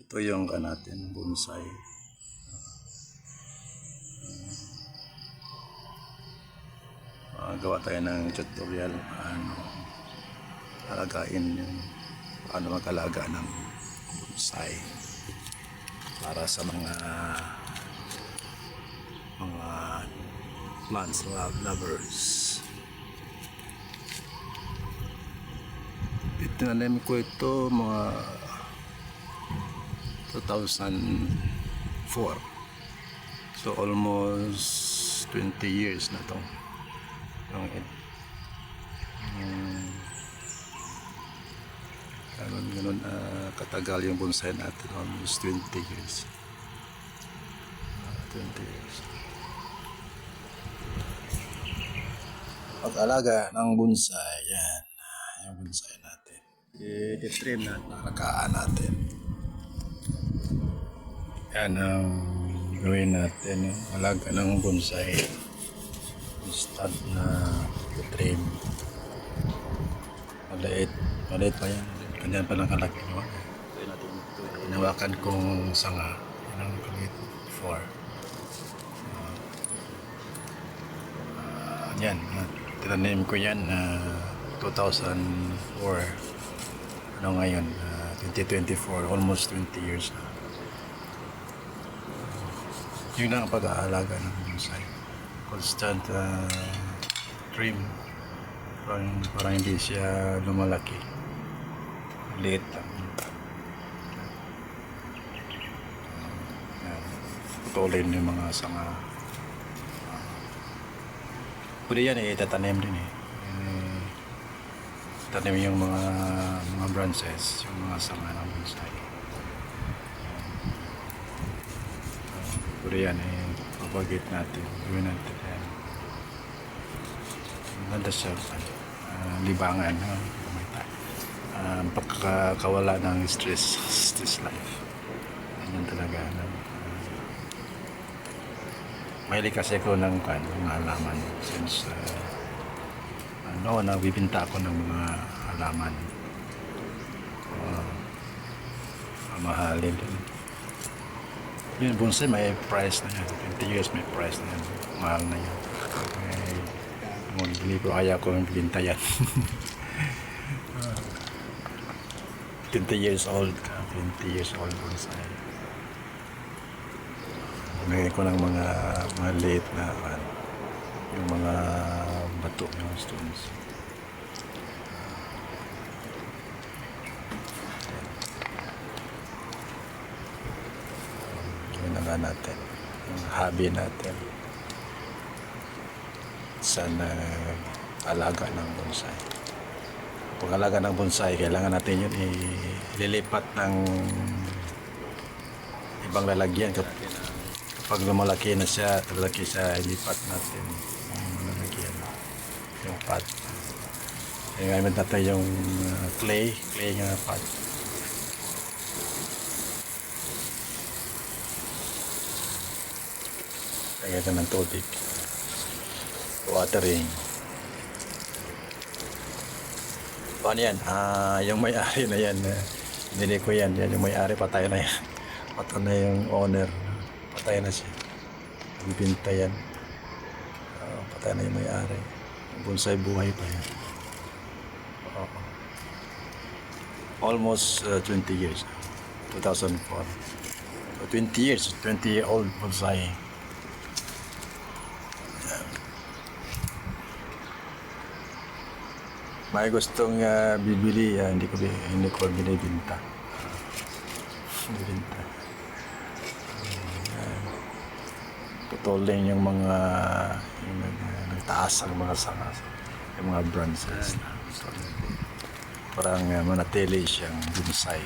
Ito yung natin bonsai. Gawa tayo ng tutorial paano alagain yung paano mag-alaga ng bonsai para sa mga plants lovers. Itinanim ko ito mga 2004, so almost 20 years na to. Ganun katagal yung bonsai natin, almost 20 years. 20 years. Pag-alaga ng bonsai, yan yung bonsai natin. I-trim natin, alagaan natin. Yan ang gawin natin, alaga ng bonsai. Start na trim. Maliit pa yan. Ganyan pa lang kalaki. Hinawakan kong sanga. Yan ang kalit. 4. Yan. Tinanim ko yan 2004. Ano ngayon? 2024. Almost 20 years na. Yun lang ang pag-aalaga ng bonsai. Constant trim. Parang hindi siya lumalaki. Liit lang. Putulin yung mga sanga. Pwede yan itatanim din Tanim yung mga branches, yung mga sanga ng bonsai. Pwede yan papagit natin. Gawin natin yan. Ganda siya. Libangan. Pagkakawala ng stress life. Ganyan talaga. Mahilig kasi ako ng mga halaman. Since nagbibinta ako ng mga halaman. Mahalin din. Yun, bonsai may price na yan. 20 years may price na yan. Mahal na yan. Hindi ko kaya ko binta yan. 20 years old. 20 years old bonsai. Ngayon ko ng mga liit na yung mga bato, yung stones. Yun na nga natin. Yung hobby natin. Sana alaga ng bonsai. Pag-alaga ng bonsai, kailangan natin yun ililipat ng ibang lalagyan. Kapag lumalaki na siya, talaki siya, ilipat natin yung lalagyan, yung pot. Gamit natin yung clay nga pot. Lagyan natin ng tubig. Watering. Paano yan? Yung may-ari na yan, hindi ko yan. Yung may-ari, patay na yan. Patay na yung owner. Patay na siya. Bibinta yan. Patay na yung may-ari. Bonsai buhay pa yan. Almost 20 years. 2004. 20 years. 20-year-old bonsai. May gustong bibili, hindi ko binibinta. Binibinta. Putulin yung mga nagtaas ang mga sanga, yung mga branches. Parang manatili siyang bonsai.